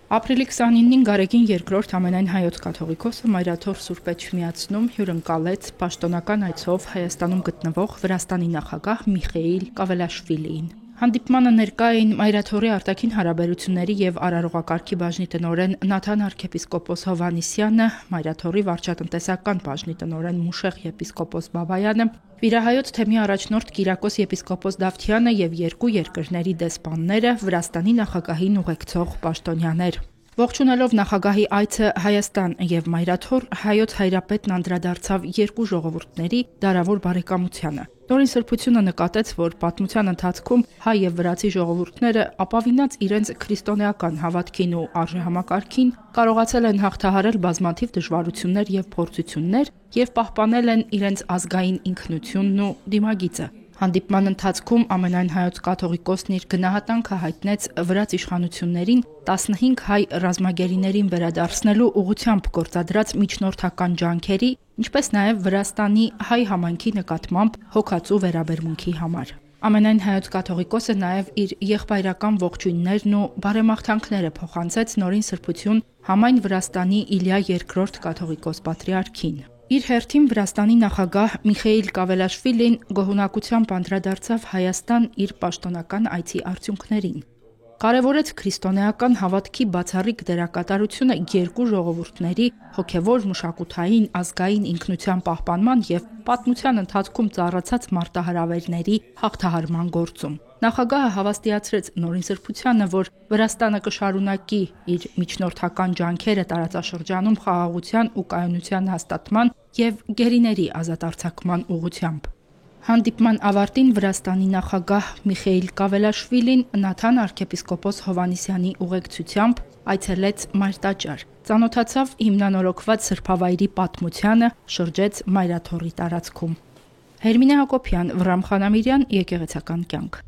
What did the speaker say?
Ապրիլի 29-ին Գարեգին II ամենայն հայոց կաթողիկոսը Մայրաթոր Սուրբ Էջմիածնում հյուրընկալեց պաշտոնական այցով Հայաստանում գտնվող Վրաստանի նախագահ Միխեիլ Կավելաշվիլիին։ Հանդիպմանը ներկա էին Մայրաթորի արտաքին հարաբերությունների եւ արարողակարգի բաժնի տնօրեն Նաթան arczepiskopos Հովհաննիսյանը, Մայրաթորի վարչատնտեսական բաժնի տնօրեն Մուշեղ եպիսկոպոս Բաբայանը, Վիրահայոց թեմի առաջնորդ Կիրակոս եպիսկոպոս Դավթյանը եւ երկու երկրների դեսպանները, Վրաստանի նախագահին ուղեկցող պաշտոնյաներ։ Ողջունելով նախագահի այցը Հայաստան եւ Մայրաթոր, հայոց հայրապետն անդրադարձավ երկու ժողովուրդների դարավոր բարեկամությանը։ Նորին սրբությունը նկատեց, որ պատմության ընթացքում հայ եւ վրացի ժողովուրդները ապավինած իրենց քրիստոնեական հավատքին ու արժեհամակարգին կարողացել են հաղթահարել բազմաթիվ դժվարություններ եւ փորձություններ եւ պահպանել են իրենց ազգային ինքնությունն ու դիմագիծը։ Հանդիպման ընթացքում ամենայն հայոց կաթողիկոսն իր գնահատանքը հայտնեց վրաց իշխանություններին 15 հայ ռազմագերիներին վերադարձնելու ուղղությամբ գործադրած միջնորդական ջանքերի, ինչպես նաև Վրաստանի հայ համայնքի նկատմամբ հոգացու վերաբերմունքի համար։ Ամենայն հայոց կաթողիկոսը նաև իր եղբայրական ողջույններն ու բարեմաղթանքները փոխանցեց նորին սրբություն համայն Վրաստանի Իլյա II կաթողիկոս պատրիարքին։ Իր հերթին Վրաստանի նախագահ Միխեիլ Կավելաշվիլին գոհունակությամբ անդրադարձավ Հայաստան իր պաշտոնական այցի արդյունքներին։ Կարևորեց քրիստոնեական հավատքի բացառիկ դերակատարությունը երկու ժողովուրդների հոգևոր, մշակութային, ազգային ինքնության պահպանման եւ պատմության ընթացքում ծառացած մարտահրավերների հաղթահարման գործում։ Նախագահը հավաստիացրեց նորին սրբությանը, որ Վրաստանը կշարունակի իր միջնորդական ջանքերը տարածաշրջանում խաղաղության ու կայունության հաստատման եւ գերիների ազատ արձակման ուղղությամբ։ Հանդիպման ավարտին Վրաստանի նախագահ Միխեիլ Կավելաշվիլին Նաթան arczepiskopos Հովհաննիսյանի ուղեկցությամբ այցելեց Մայրտաճար, ծանոթացավ հիմնանորոգված սրբավայրի պատմությանը, շրջեց Մայրաթորի տարածքում։ Հերմինե Հակոբյան, Վռամ Խանամիրյան, Եկեղեցական կյանք։